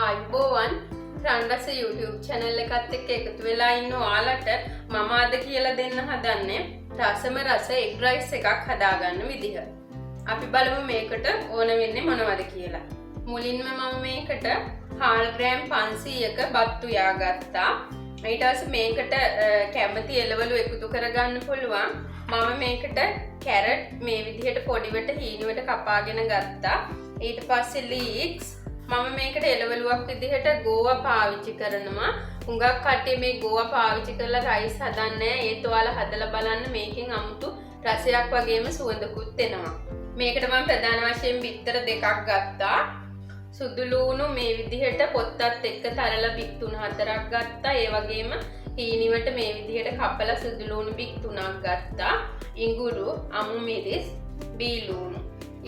ආයුබෝවන් රන්රස YouTube channel එකත් එක්ක එකතු වෙලා ඉන්න ඔයාලට මම අද කියලා දෙන්න හදන්නේ රසම රස egg rice එකක් හදාගන්න විදිහ. අපි බලමු මේකට ඕන වෙන්නේ මොනවද කියලා. මුලින්ම මම මේකට 1/2 ග්‍රෑම් 500ක බත් උයා ගත්තා. ඊට පස්සේ මේකට කැමති එළවලු එකතු කරගන්න පුළුවන්. මම මේකට කැරට් මේ විදිහට පොඩිවට හීනුවට කපාගෙන ගත්තා. ඊට පස්සේ ලීක්ස් මම මේකට එළවලුවක් විදිහට ගෝවා පාවිච්චි කරනවා. හුඟක් කට්ටිය මේ ගෝවා පාවිච්චි කරලා රයිස් හදන්නේ. ඒත් ඔයාලා හදලා බලන්න මේකෙන් අමුතු රසයක් වගේම සුවඳකුත් එනවා. මේකට මම ප්‍රධාන වශයෙන් බිත්තර දෙකක් ගත්තා. සුදු ලූණු මේ විදිහට පොත්තත් එක්ක තරලා බික් 3-4ක් ගත්තා. ඒ වගේම හීනිවට මේ විදිහට කපලා සුදු ලූණු බික් 3ක් ගත්තා. ඉඟුරු, අමු මිරිස්, බී ලූණු.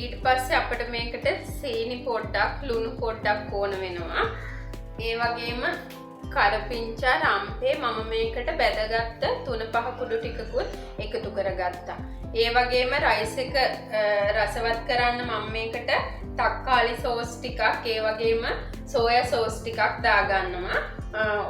ඊට පස්සේ අපිට මේකට සීනි පොඩ්ඩක්, ලුණු පොඩ්ඩක් ඕන වෙනවා. ඒ වගේම කරපිංචා රම්පේ මම මේකට බැදගත්ත 3-5 කුඩු ටිකකුත් එකතු කරගත්තා. ඒ වගේම රයිස් එක රසවත් කරන්න මම මේකට තක්කාලි සෝස් ටිකක්, ඒ වගේම සෝයා සෝස් ටිකක් දාගන්නවා.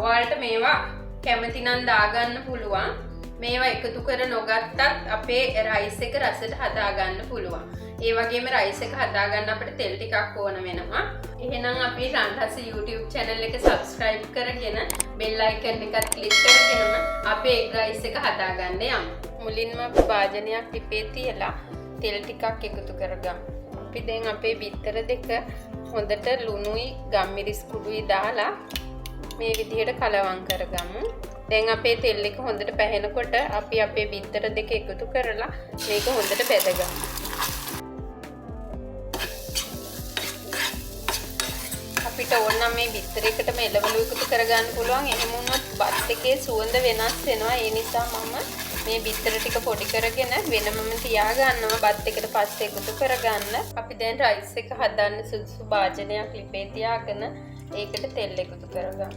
ඔයාලට මේවා කැමති නම් දාගන්න පුළුවන්. මේවා එකතු කර නොගත්තත් අපේ රයිස් එක රසට හදාගන්න පුළුවන්. ඒ වගේම රයිස් එක හදාගන්න අපිට තෙල් ටිකක් ඕන වෙනවා. එහෙනම් අපි රන්රස YouTube channel එක subscribe කරගෙන bell icon එකත් click කරගෙනම අපේ egg rice එක හදාගන්න යමු. මුලින්ම අපි භාජනයක් ටිපේ තියලා තෙල් ටිකක් එකතු කරගමු. අපි දැන් අපේ බිත්තර දෙක හොඳට ලුණුයි ගම්මිරිස් කුඩුයි දාලා මේ විදිහට කලවම් කරගමු. දැන් අපේ තෙල් එක හොඳට පැහෙනකොට අපි අපේ බිත්තර දෙක එකතු කරලා මේක හොඳට බෙදගමු. අපිට ඕන නම් මේ බිත්තර එකටම එළවලු එකතු කරගන්න පුළුවන්. එහෙම වුණොත් බත් එකේ සුවඳ වෙනස් වෙනවා. ඒ නිසා මම මේ බිත්තර ටික පොඩි කරගෙන වෙනමම තියාගන්නවා බත් එකට පස්සේ එකතු කරගන්න. අපි දැන් රයිස් එක හදන්න සුදුසු භාජනයක් ලිපේ තියාගෙන ඒකට තෙල් එකතු කරගමු.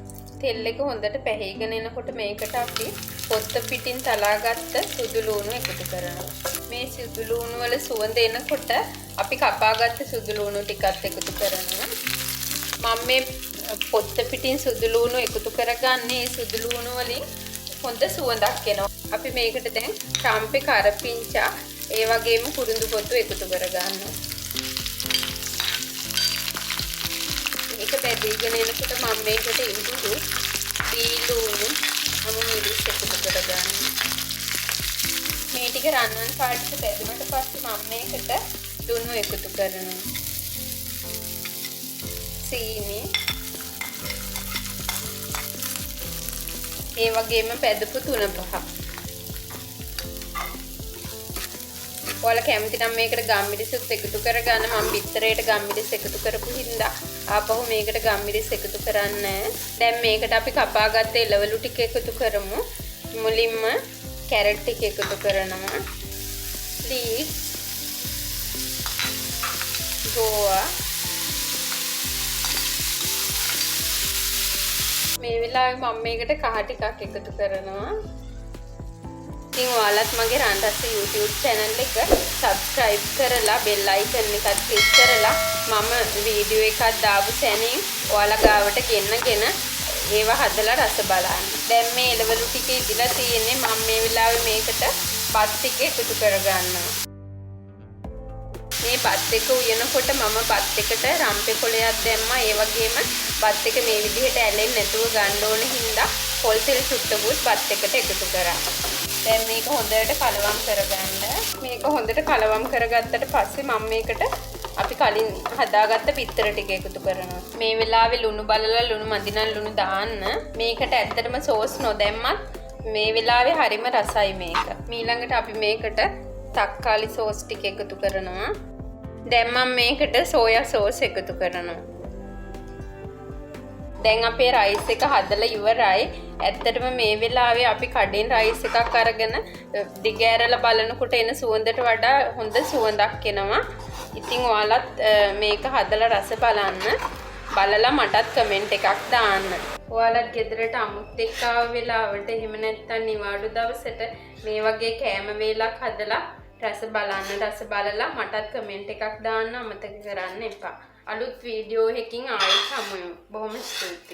තෙල් එක හොඳට පැහිගෙන එනකොට මේකට අපි පොත්ත පිටින් තලාගත්ත සුදු ලූණු එකතු කරනවා. මේ සුදු ලූණු වල සුවඳ එනකොට අපි කපාගත්ත සුදු ලූණු ටිකත් එකතු කරනවා. මම මේ පොත්ත පිටින් සුදු ලූණු එකතු කරගන්නේ සුදු ලූණු වලින් හොඳ සුවඳක් එනවා. අපි මේකට දැන් රම්පේ කරපිංචා ඒ වගේම කුරුඳු පොතු එකතු කරගන්නවා. මේක බැදීගෙන එනකොට මම මේකට ඉඟුරු, බී ලූණු, අමු මිරිස් එකතු කරගන්නවා. මේ ටික රන්වන් පාටට බැදුනට පස්සේ මම මේකට ලුණු එකතු කරනවා. සීනි, ඒ වගේම පැදපු 3-5. ඔයාලා කැමති නම් මේකට ගම්මිරිසුත් එකතු කරගන්න. මම බිත්තරේට ගම්මිරිස් එකතු කරපු හින්දා ආපහු මේකට ගම්මිරිස් එකතු කරන්නේ. දැන් මේකට අපි කපාගත්ත එළවලු ටික එකතු කරමු. මුලින්ම කැරට් ටික එකතු කරනවා. ලීක්ස්, ගෝවා. මේ වෙලාවේ මම මේකට කහ ටිකක් එකතු කරනවා. ඉතින් ඔයාලත් මගේ රන්රස YouTube channel එක subscribe කරලා bell icon එකත් click කරලා මම වීඩියෝ එකක් දාපු සැනින් ඔයාලා ගාවට ගෙන්නගෙන ඒව හදලා රස බලන්න. දැන් මේ එළවලු ටික ඉදලා තියෙන්නේ. මම මේ වෙලාවේ මේකට බත් ටික එකතු කරගන්නවා. මේ බත් එක උයනකොට මම බත් එකට රම්පේ කොලයක් දැම්මා. ඒ වගේම බත් එක මේ විදිහට ඇලෙන්නේ නැතුව ගන්න ඕන හින්දා පොල් තෙල් චුට්ටකුත් බත් එකට එකතු කරා. දැන් මේක හොඳට කලවම් කරගන්න. මේක හොඳට කලවම් කරගත්තට පස්සේ මම මේකට අපි කලින් හදාගත්ත බිත්තර ටික එකතු කරනවා. මේ වෙලාවේ ලුණු බලලා ලුණු මදි නම් ලුණු දාන්න. මේකට ඇත්තටම සෝස් නොදැම්මත් මේ වෙලාවේ හරිම රසයි මේක. ඊළඟට අපි මේකට තක්කාලි සෝස් ටික එකතු කරනවා. දැන් මම මේකට සෝයා සෝස් එකතු කරනවා. දැන් අපේ රයිස් එක හදලා ඉවරයි. ඇත්තටම මේ වෙලාවේ අපි කඩෙන් රයිස් එකක් අරගෙන දිගෑරලා බලනකොට එන සුවඳට වඩා හොඳ සුවඳක් එනවා. ඉතින් ඔයාලත් මේක හදලා රස බලන්න. බලලා මටත් කමෙන්ට් එකක් දාන්න. ඔයාලත් ගෙදරට අමුත් එක්ක ආව වෙලාවට එහෙම නැත්නම් නිවාඩු දවසට මේ වගේ කෑම වේලක් හදලා රස බලන්න. රස බලලා මටත් කමෙන්ට් එකක් දාන්න අමතක කරන්න එපා. අලුත් වීඩියෝ එකකින් ආයෙත් හමු වෙමු. බොහොම ස්තුතියි.